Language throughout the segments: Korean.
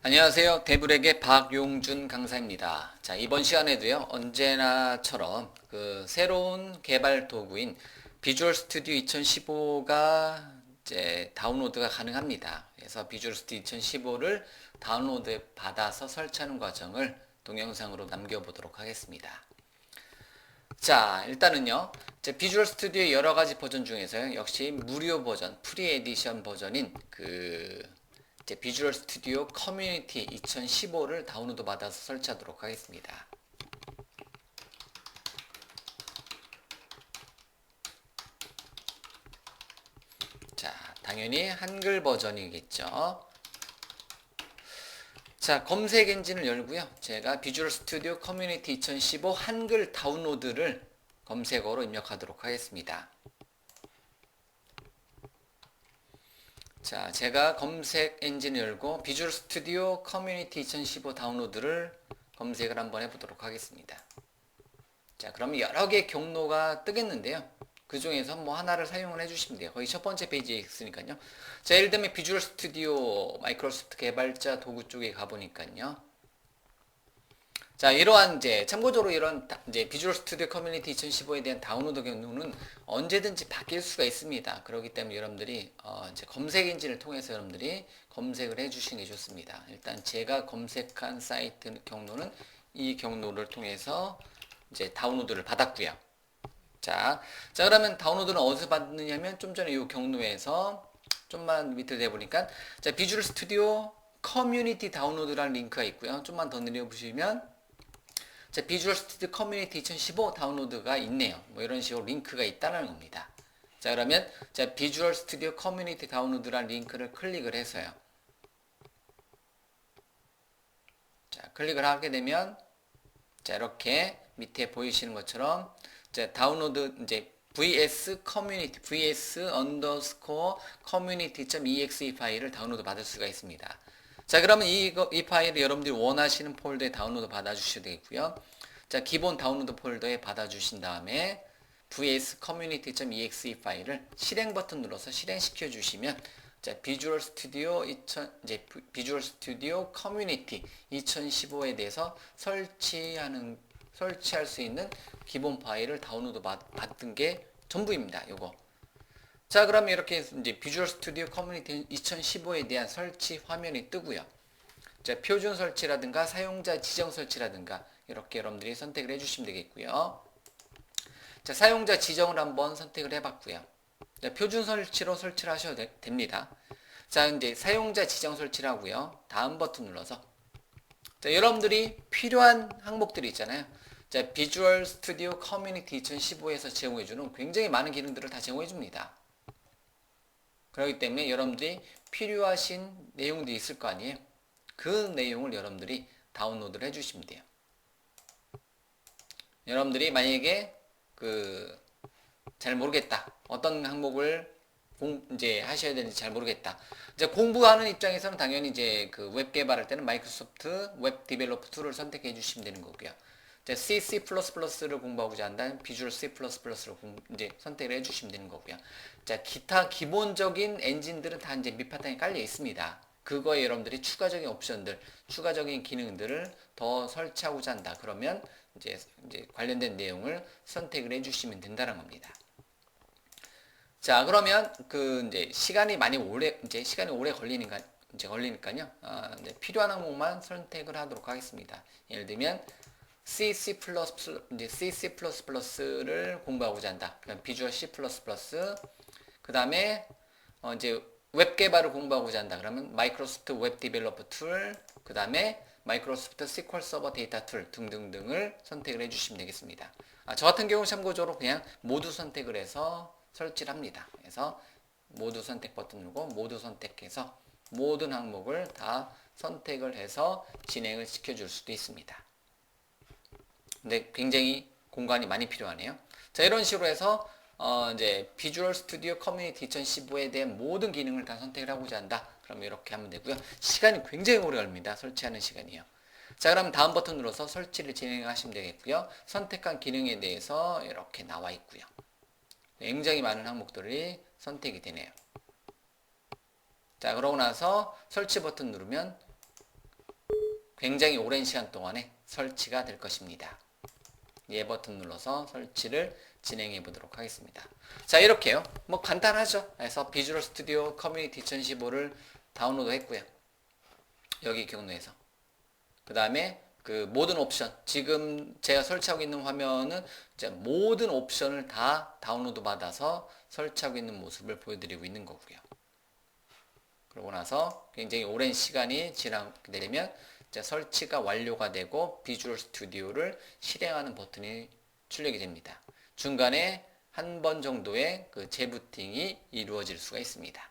안녕하세요. 데브렉의 박용준 강사입니다. 자, 이번 시간에도요, 언제나처럼 새로운 개발 도구인 비주얼 스튜디오 2015가 이제 다운로드가 가능합니다. 그래서 비주얼 스튜디오 2015를 다운로드 받아서 설치하는 과정을 동영상으로 남겨보도록 하겠습니다. 자, 일단은요, 이제 비주얼 스튜디오의 여러 가지 버전 중에서요, 역시 무료 버전, 프리 에디션 버전인 이제 비주얼 스튜디오 커뮤니티 2015를 다운로드 받아서 설치하도록 하겠습니다. 자, 당연히 한글 버전이겠죠. 자, 검색 엔진을 열고요. 제가 비주얼 스튜디오 커뮤니티 2015 한글 다운로드를 검색어로 입력하도록 하겠습니다. 자, 제가 검색 엔진을 열고 비주얼 스튜디오 커뮤니티 2015 다운로드를 검색을 한번 해보도록 하겠습니다. 자, 그러면 여러 개의 경로가 뜨겠는데요. 그 중에서 뭐 하나를 사용을 해주시면 돼요. 거의 첫 번째 페이지에 있으니까요. 자, 예를 들면 비주얼 스튜디오 마이크로소프트 개발자 도구 쪽에 가보니까요. 자, 이러한 이제 참고적으로 이런 이제 비주얼 스튜디오 커뮤니티 2015에 대한 다운로드 경로는 언제든지 바뀔 수가 있습니다. 그렇기 때문에 여러분들이 이제 검색 엔진을 통해서 여러분들이 검색을 해주시는 게 좋습니다. 일단 제가 검색한 사이트 경로는 이 경로를 통해서 이제 다운로드를 받았고요. 자, 그러면 다운로드는 어디서 받느냐면 좀 전에 이 경로에서 좀만 밑으로 내보니까 자, 비주얼 스튜디오 커뮤니티 다운로드라는 링크가 있고요. 좀만 더 내려보시면 자, 비주얼 스튜디오 커뮤니티 2015 다운로드가 있네요. 뭐 이런 식으로 링크가 있다는 겁니다. 자, 그러면 자, 비주얼 스튜디오 커뮤니티 다운로드라는 링크를 클릭을 해서요. 자, 클릭을 하게 되면 자, 이렇게 밑에 보이시는 것처럼 자, 다운로드 이제 vs 커뮤니티 vs 언더스코어 커뮤니티.exe 파일을 다운로드 받을 수가 있습니다. 자, 그러면 이 파일을 여러분들이 원하시는 폴더에 다운로드 받아주셔도 되겠고요. 자, 기본 다운로드 폴더에 받아주신 다음에 vs community.exe 파일을 실행 버튼 눌러서 실행시켜 주시면 자, 비주얼 스튜디오 비주얼 스튜디오 커뮤니티 2015에 대해서 설치할 수 있는 기본 파일을 다운로드 받은 게 전부입니다. 요거. 자, 그러면 이렇게 이제 비주얼 스튜디오 커뮤니티 2015에 대한 설치 화면이 뜨고요. 자, 표준 설치라든가 사용자 지정 설치라든가 이렇게 여러분들이 선택을 해주시면 되겠고요. 자, 사용자 지정을 한번 선택을 해봤고요. 자, 표준 설치로 설치를 하셔도 됩니다. 자, 이제 사용자 지정 설치를 하고요. 다음 버튼 눌러서 자, 여러분들이 필요한 항목들이 있잖아요. 자, 비주얼 스튜디오 커뮤니티 2015에서 제공해주는 굉장히 많은 기능들을 다 제공해줍니다. 그렇기 때문에 여러분들이 필요하신 내용들이 있을 거 아니에요. 그 내용을 여러분들이 다운로드를 해주시면 돼요. 여러분들이 만약에 잘 모르겠다. 어떤 항목을 이제 하셔야 되는지 잘 모르겠다. 이제 공부하는 입장에서는 당연히 이제 웹 개발할 때는 마이크로소프트 웹 디벨로퍼 툴을 선택해 주시면 되는 거고요. 이제 C++를 공부하고자 한다면 비주얼 C++를 이제 선택을 해 주시면 되는 거고요. 자, 기타 기본적인 엔진들은 다 이제 밑바탕에 깔려 있습니다. 그거에 여러분들이 추가적인 옵션들, 추가적인 기능들을 더 설치하고자 한다. 그러면 이제 관련된 내용을 선택을 해주시면 된다는 겁니다. 자, 그러면 이제 시간이 오래 걸리니까요. 이제 필요한 항목만 선택을 하도록 하겠습니다. 예를 들면 C++를 공부하고자 한다. 그럼 비주얼 C++, 그 다음에 이제 웹 개발을 공부하고자 한다. 그러면 마이크로소프트 웹 디벨로퍼 툴, 그 다음에 마이크로소프트 SQL 서버 데이터 툴 등등등을 선택을 해주시면 되겠습니다. 저 같은 경우 참고적으로 그냥 모두 선택을 해서 설치를 합니다. 그래서 모두 선택 버튼 누르고 모두 선택해서 모든 항목을 다 선택을 해서 진행을 시켜줄 수도 있습니다. 근데 굉장히 공간이 많이 필요하네요. 자, 이런 식으로 해서 이제 비주얼 스튜디오 커뮤니티 2015에 대한 모든 기능을 다 선택을 하고자 한다. 그럼 이렇게 하면 되고요. 시간이 굉장히 오래 걸립니다. 설치하는 시간이요. 자, 그럼 다음 버튼 눌러서 설치를 진행하시면 되겠고요. 선택한 기능에 대해서 이렇게 나와 있고요. 굉장히 많은 항목들이 선택이 되네요. 자, 그러고 나서 설치 버튼 누르면 굉장히 오랜 시간 동안에 설치가 될 것입니다. 예 버튼 눌러서 설치를 진행해 보도록 하겠습니다. 자, 이렇게요. 뭐 간단하죠. 그래서 비주얼 스튜디오 커뮤니티 2015를 다운로드 했고요. 여기 경로에서. 그 다음에 그 모든 옵션, 지금 제가 설치하고 있는 화면은 이제 모든 옵션을 다 다운로드 받아서 설치하고 있는 모습을 보여드리고 있는 거고요. 그러고 나서 굉장히 오랜 시간이 지나게 되면 이제 설치가 완료가 되고 비주얼 스튜디오를 실행하는 버튼이 출력이 됩니다. 중간에 한 번 정도의 그 재부팅이 이루어질 수가 있습니다.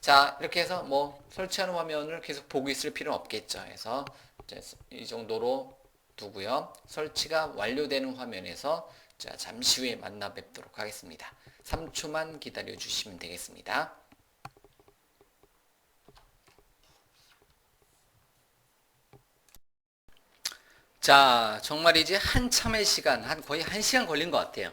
자, 이렇게 해서 뭐 설치하는 화면을 계속 보고 있을 필요는 없겠죠. 그래서 이제 이 정도로 두고요. 설치가 완료되는 화면에서 자, 잠시 후에 만나 뵙도록 하겠습니다. 3초만 기다려 주시면 되겠습니다. 자, 정말이지 한참의 시간, 거의 1시간 걸린 것 같아요.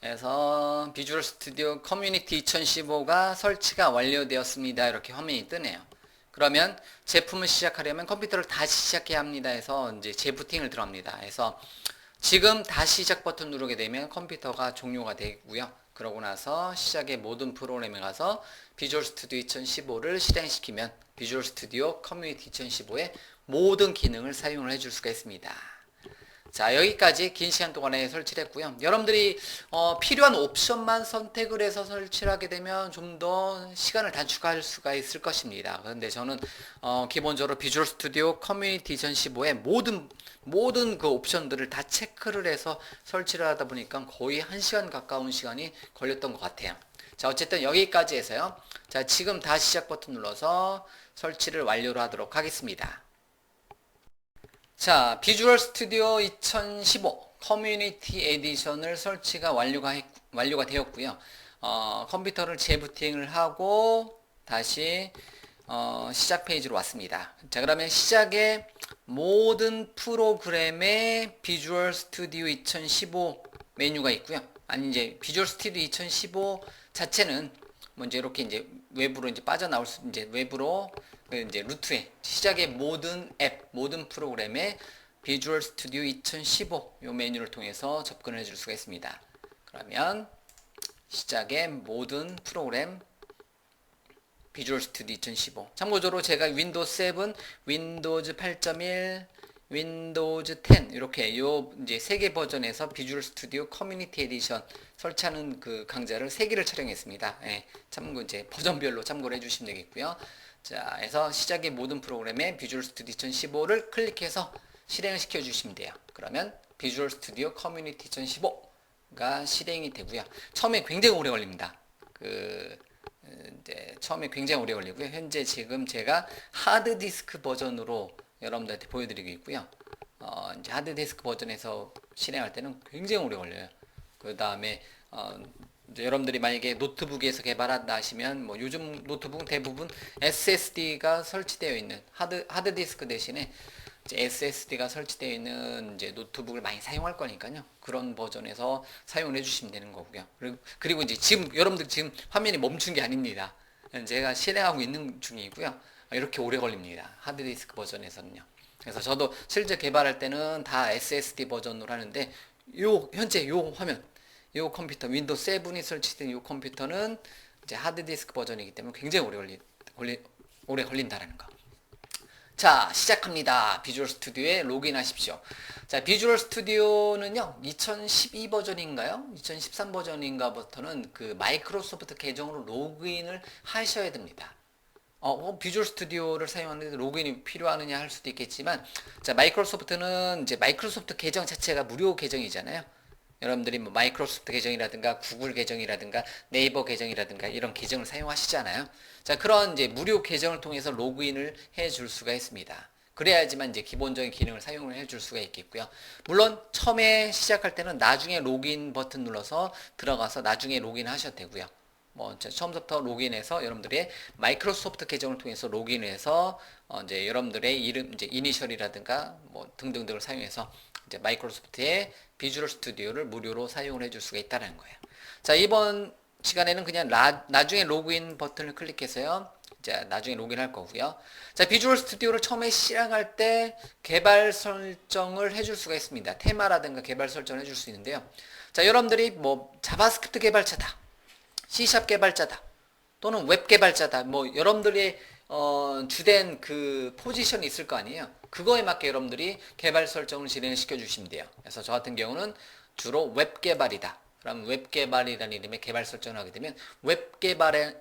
그래서 비주얼 스튜디오 커뮤니티 2015가 설치가 완료되었습니다. 이렇게 화면이 뜨네요. 그러면 제품을 시작하려면 컴퓨터를 다시 시작해야 합니다. 해서 이제 재부팅을 들어갑니다. 그래서 지금 다시 시작 버튼 누르게 되면 컴퓨터가 종료가 되고요. 그러고 나서 시작의 모든 프로그램에 가서 비주얼 스튜디오 2015를 실행시키면 비주얼 스튜디오 커뮤니티 2015의 모든 기능을 사용을 해줄 수가 있습니다. 자, 여기까지 긴 시간 동안에 설치를 했고요. 여러분들이 필요한 옵션만 선택을 해서 설치를 하게 되면 좀 더 시간을 단축할 수가 있을 것입니다. 그런데 저는 기본적으로 비주얼 스튜디오 커뮤니티 2015의 모든 그 옵션들을 다 체크를 해서 설치를 하다 보니까 거의 1시간 가까운 시간이 걸렸던 것 같아요. 자, 어쨌든 여기까지 해서요. 자, 지금 다시 시작 버튼 눌러서 설치를 완료를 하도록 하겠습니다. 자, 비주얼 스튜디오 2015 커뮤니티 에디션을 설치가 완료가 되었고요. 컴퓨터를 재부팅을 하고 다시 시작 페이지로 왔습니다. 자, 그러면 시작에 모든 프로그램의 비주얼 스튜디오 2015 메뉴가 있고요. 아니, 이제 비주얼 스튜디오 2015 자체는 먼저 이렇게 이제 외부로 이제 빠져나올 수, 이제 외부로 이제 루트에 시작의 모든 앱, 모든 프로그램에 비주얼 스튜디오 2015 요 메뉴를 통해서 접근을 해줄 수가 있습니다. 그러면 시작의 모든 프로그램 비주얼 스튜디오 2015. 참고적으로 제가 윈도우즈 7, 윈도우즈 8.1, 윈도우즈 10 이렇게 요 이제 3개 버전에서 비주얼 스튜디오 커뮤니티 에디션 설치하는 그 강좌를 3개를 촬영했습니다. 예, 참고 이제 버전별로 참고를 해주시면 되겠고요. 자, 그래서 시작의 모든 프로그램에 비주얼 스튜디오 2015를 클릭해서 실행을 시켜 주시면 돼요. 그러면 비주얼 스튜디오 커뮤니티 2015가 실행이 되고요. 처음에 굉장히 오래 걸립니다. 이제 처음에 굉장히 오래 걸리고요. 현재 지금 제가 하드디스크 버전으로 여러분들한테 보여드리고 있고요. 이제 하드디스크 버전에서 실행할 때는 굉장히 오래 걸려요. 그 다음에 이제 여러분들이 만약에 노트북에서 개발한다 하시면 뭐 요즘 노트북은 대부분 SSD가 설치되어 있는 하드디스크 대신에 이제 SSD가 설치되어 있는 이제 노트북을 많이 사용할 거니까요. 그런 버전에서 사용을 해주시면 되는 거고요. 그리고 이제 지금 여러분들 지금 화면이 멈춘 게 아닙니다. 제가 실행하고 있는 중이고요. 이렇게 오래 걸립니다. 하드디스크 버전에서는요. 그래서 저도 실제 개발할 때는 다 SSD 버전으로 하는데 현재 요 화면 요 컴퓨터 윈도우 7이 설치된 요 컴퓨터는 이제 하드디스크 버전이기 때문에 굉장히 오래 걸린다라는 거. 자, 시작합니다. 비주얼 스튜디오에 로그인 하십시오. 자, 비주얼 스튜디오는요, 2012 버전인가요? 2013 버전인가부터는 그 마이크로소프트 계정으로 로그인을 하셔야 됩니다. 비주얼 스튜디오를 사용하는데 로그인이 필요하느냐 할 수도 있겠지만, 자, 마이크로소프트는 이제 마이크로소프트 계정 자체가 무료 계정이잖아요. 여러분들이 뭐 마이크로소프트 계정이라든가 구글 계정이라든가 네이버 계정이라든가 이런 계정을 사용하시잖아요. 자, 그런 이제 무료 계정을 통해서 로그인을 해줄 수가 있습니다. 그래야지만 이제 기본적인 기능을 사용을 해줄 수가 있겠고요. 물론 처음에 시작할 때는 나중에 로그인 버튼 눌러서 들어가서 나중에 로그인 하셔도 되고요. 뭐 처음부터 로그인해서 여러분들의 마이크로소프트 계정을 통해서 로그인해서 이제 여러분들의 이름 이제 이니셜이라든가 뭐 등등등을 사용해서 이제 마이크로소프트의 비주얼 스튜디오를 무료로 사용을 해줄 수가 있다는 거예요. 자, 이번 시간에는 그냥 나중에 로그인 버튼을 클릭해서요. 이제 나중에 로그인할 거고요. 자, 비주얼 스튜디오를 처음에 시작할 때 개발 설정을 해줄 수가 있습니다. 테마라든가 개발 설정을 해줄 수 있는데요. 자, 여러분들이 뭐 자바스크립트 개발자다, C# 개발자다, 또는 웹 개발자다, 뭐 여러분들이 주된 그 포지션이 있을 거 아니에요. 그거에 맞게 여러분들이 개발 설정을 진행을 시켜주시면 돼요. 그래서 저 같은 경우는 주로 웹 개발이다. 그럼 웹 개발이라는 이름의 개발 설정을 하게 되면 웹 개발에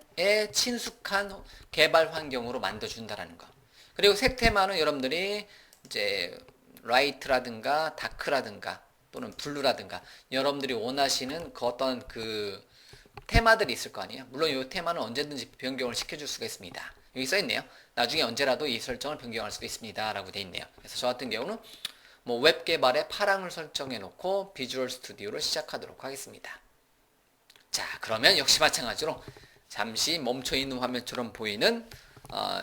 친숙한 개발 환경으로 만들어준다라는 거. 그리고 색 테마는 여러분들이 이제 라이트라든가 다크라든가 또는 블루라든가 여러분들이 원하시는 그 어떤 그 테마들이 있을 거 아니에요. 물론 이 테마는 언제든지 변경을 시켜줄 수가 있습니다. 여기 써있네요. 나중에 언제라도 이 설정을 변경할 수도 있습니다. 라고 되어 있네요. 그래서 저 같은 경우는 뭐 웹 개발에 파랑을 설정해 놓고 비주얼 스튜디오를 시작하도록 하겠습니다. 자, 그러면 역시 마찬가지로 잠시 멈춰 있는 화면처럼 보이는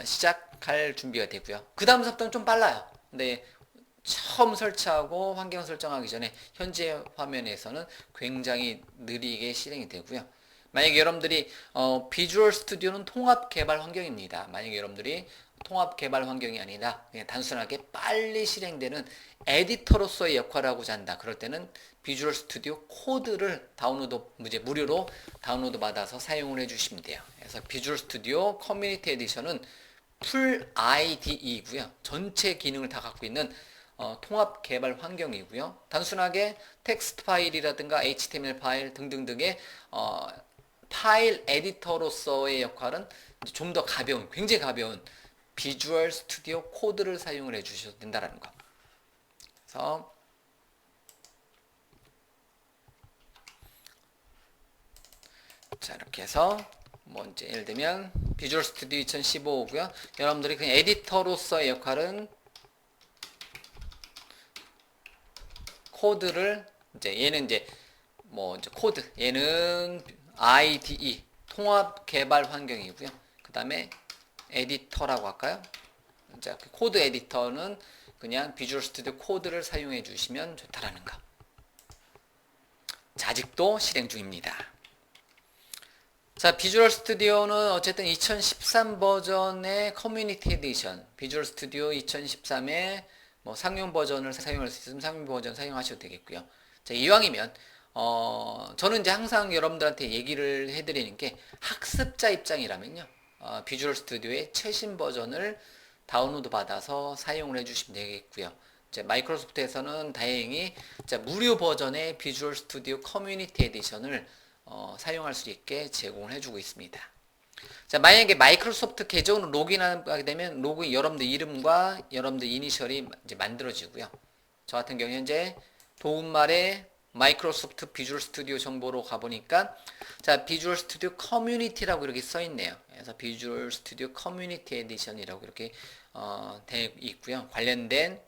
시작할 준비가 되고요. 그 다음 속도는 좀 빨라요. 근데 처음 설치하고 환경 설정하기 전에 현재 화면에서는 굉장히 느리게 실행이 되고요. 만약에 여러분들이 비주얼 스튜디오는 통합 개발 환경입니다. 만약에 여러분들이 통합 개발 환경이 아니라 그냥 단순하게 빨리 실행되는 에디터로서의 역할을 하고자 한다. 그럴 때는 비주얼 스튜디오 코드를 이제 무료로 다운로드 받아서 사용을 해주시면 돼요. 그래서 비주얼 스튜디오 커뮤니티 에디션은 풀 IDE이고요. 전체 기능을 다 갖고 있는 통합 개발 환경이고요. 단순하게 텍스트 파일이라든가 HTML 파일 등등등의 파일 에디터로서의 역할은 좀 더 가벼운, 굉장히 가벼운 비주얼 스튜디오 코드를 사용을 해주셔도 된다는 거. 그래서 자, 이렇게 해서 뭐 이제 예를 들면 비주얼 스튜디오 2015고요. 여러분들이 그냥 에디터로서의 역할은 코드를 얘는 이제 코드, 얘는 IDE 통합 개발 환경이고요. 그 다음에 에디터라고 할까요? 자, 그 코드 에디터는 그냥 비주얼 스튜디오 코드를 사용해 주시면 좋다라는 거. 자, 아직도 실행 중입니다. 자, 비주얼 스튜디오는 어쨌든 2013 버전의 커뮤니티 에디션, 비주얼 스튜디오 2013의 뭐 상용 버전을 사용할 수 있으면 상용 버전 사용하셔도 되겠고요. 자, 이왕이면 저는 이제 항상 여러분들한테 얘기를 해드리는 게 학습자 입장이라면요. 비주얼 스튜디오의 최신 버전을 다운로드 받아서 사용을 해주시면 되겠고요. 이제 마이크로소프트에서는 다행히 무료 버전의 비주얼 스튜디오 커뮤니티 에디션을 사용할 수 있게 제공을 해주고 있습니다. 자, 만약에 마이크로소프트 계정으로 로그인하게 되면 여러분들 이름과 여러분들 이니셜이 이제 만들어지고요. 저 같은 경우 현재 도움말에 마이크로소프트 비주얼 스튜디오 정보로 가보니까 자, 비주얼 스튜디오 커뮤니티라고 이렇게 써있네요. 그래서 비주얼 스튜디오 커뮤니티 에디션이라고 이렇게 되어 있고요. 관련된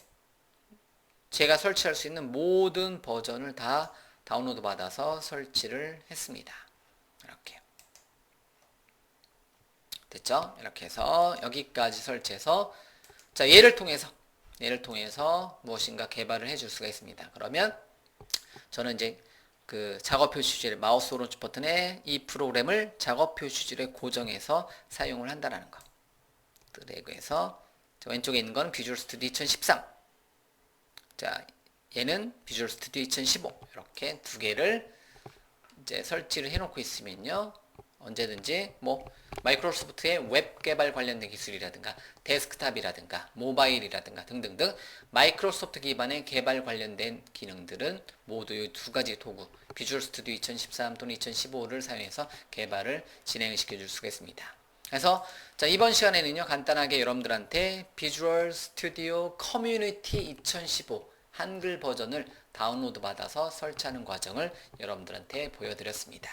제가 설치할 수 있는 모든 버전을 다 다운로드 받아서 설치를 했습니다. 이렇게 됐죠? 이렇게 해서 여기까지 설치해서 자, 얘를 통해서 무엇인가 개발을 해줄 수가 있습니다. 그러면 저는 이제 그 작업 표시줄 마우스 오른쪽 버튼에 이 프로그램을 작업 표시줄에 고정해서 사용을 한다는 거. 드래그해서 왼쪽에 있는 건 비주얼 스튜디오 2013. 자, 얘는 비주얼 스튜디오 2015. 이렇게 두 개를 이제 설치를 해놓고 있으면요. 언제든지 뭐 마이크로소프트의 웹 개발 관련된 기술이라든가 데스크탑이라든가 모바일이라든가 등등등 마이크로소프트 기반의 개발 관련된 기능들은 모두 이 두 가지 도구 비주얼 스튜디오 2013 또는 2015를 사용해서 개발을 진행시켜 줄 수가 있습니다. 그래서 자, 이번 시간에는요 간단하게 여러분들한테 비주얼 스튜디오 커뮤니티 2015 한글 버전을 다운로드 받아서 설치하는 과정을 여러분들한테 보여드렸습니다.